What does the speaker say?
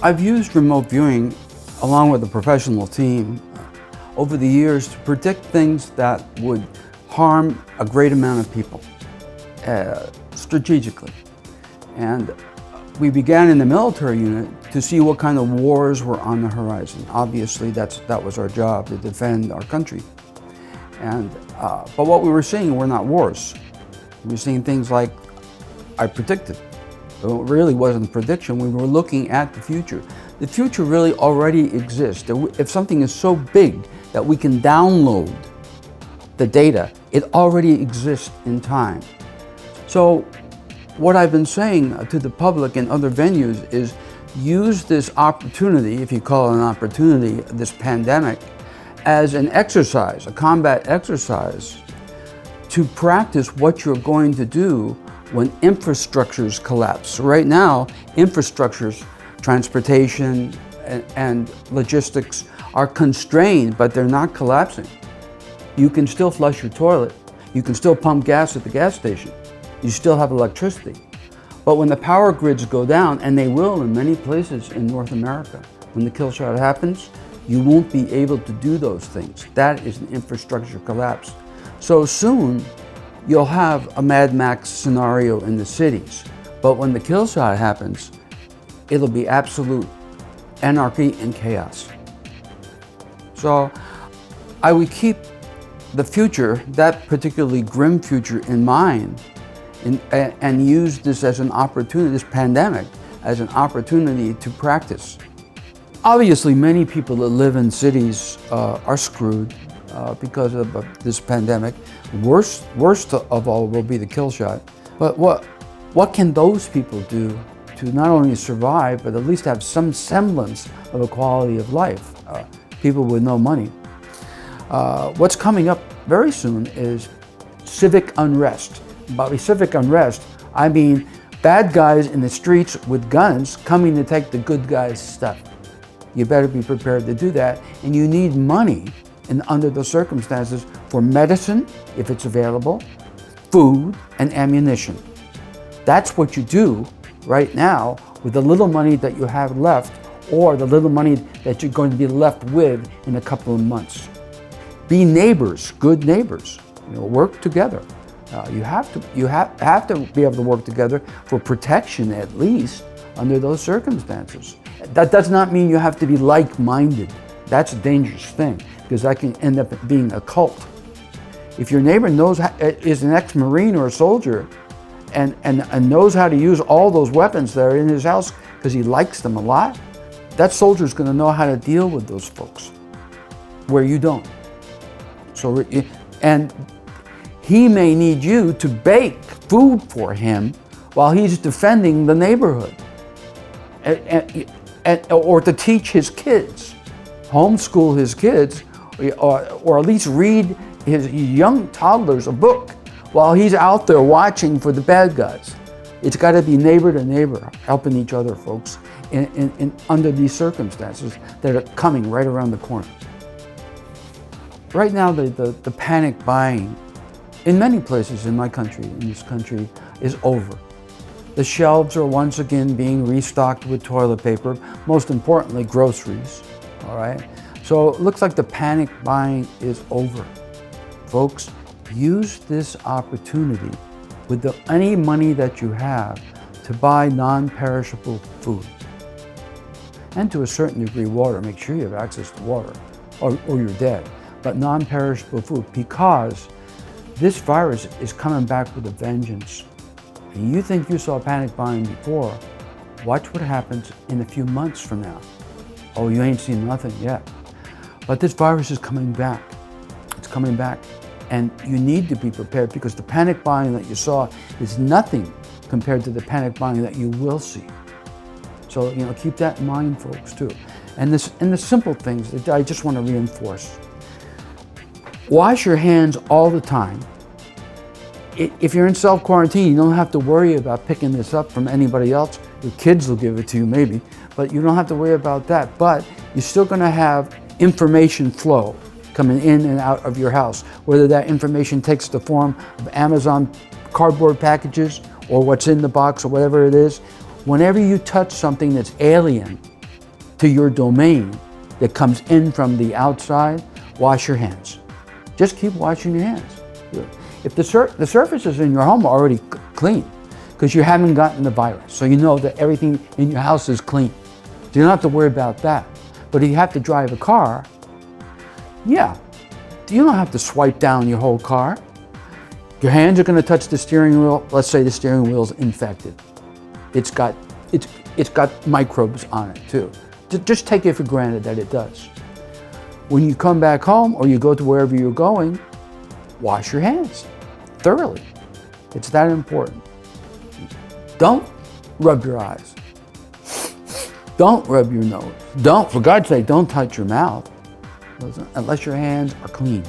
I've used remote viewing along with a professional team over the years to predict things that would harm a great amount of people strategically. And we began in the military unit to see what kind of wars were on the horizon. Obviously, that was our job, to defend our country. But what we were seeing were not wars. We were seeing things like I predicted. It really wasn't a prediction. We were looking at the future. The future really already exists. If something is so big that we can download the data, it already exists in time. So what I've been saying to the public and other venues is use this opportunity, if you call it an opportunity, this pandemic, as an exercise, a combat exercise, to practice what you're going to do when infrastructures collapse. So right now, infrastructures, transportation and logistics are constrained, but they're not collapsing. You can still flush your toilet. You can still pump gas at the gas station. You still have electricity. But when the power grids go down, and they will in many places in North America, when the kill shot happens, you won't be able to do those things. That is an infrastructure collapse. So soon, you'll have a Mad Max scenario in the cities. But when the kill shot happens, it'll be absolute anarchy and chaos. So I would keep the future, that particularly grim future, in mind and use this as an opportunity, this pandemic, as an opportunity to practice. Obviously, many people that live in cities are screwed because of this pandemic. Worst of all will be the kill shot. But what can those people do to not only survive, but at least have some semblance of a quality of life? People with no money. What's coming up very soon is civic unrest. By civic unrest, I mean bad guys in the streets with guns coming to take the good guys' stuff. You better be prepared to do that, and you need money under those circumstances for medicine, if it's available, food, and ammunition. That's what you do right now with the little money that you have left, or the little money that you're going to be left with in a couple of months. Be neighbors, good neighbors. Work together. You have to be able to work together for protection, at least under those circumstances. That does not mean you have to be like-minded. That's a dangerous thing, because that can end up being a cult. If your neighbor is an ex-Marine or a soldier and knows how to use all those weapons that are in his house because he likes them a lot, that soldier is going to know how to deal with those folks, where you don't. And he may need you to bake food for him while he's defending the neighborhood, or to teach his kids, homeschool his kids, or at least read his young toddlers a book while he's out there watching for the bad guys. It's got to be neighbor to neighbor, helping each other, folks, under these circumstances that are coming right around the corner. Right now, the panic buying in many places in this country, is over. The shelves are once again being restocked with toilet paper, most importantly, groceries, all right? So it looks like the panic buying is over. Folks, use this opportunity with any money that you have to buy non-perishable food. And to a certain degree, water. Make sure you have access to water, or you're dead. But non-perishable food, because this virus is coming back with a vengeance. And you think you saw panic buying before, watch what happens in a few months from now. Oh, you ain't seen nothing yet. But this virus is coming back. It's coming back. And you need to be prepared, because the panic buying that you saw is nothing compared to the panic buying that you will see. So, keep that in mind, folks, too. And the simple things that I just want to reinforce. Wash your hands all the time. If you're in self-quarantine, you don't have to worry about picking this up from anybody else. Your kids will give it to you, maybe, but you don't have to worry about that. But you're still going to have information flow coming in and out of your house, whether that information takes the form of Amazon cardboard packages or what's in the box or whatever it is. Whenever you touch something that's alien, to your domain that comes in from the outside, wash your hands. Just keep washing your hands. If the surfaces in your home are already clean, because you haven't gotten the virus, so you know that everything in your house is clean. So you don't have to worry about that. But if you have to drive a car, yeah, you don't have to swipe down your whole car. Your hands are going to touch the steering wheel. Let's say the steering wheel's infected. It's got microbes on it too. Just take it for granted that it does. When you come back home or you go to wherever you're going, wash your hands thoroughly. It's that important. Don't rub your eyes. Don't rub your nose. For God's sake, don't touch your mouth unless your hands are clean.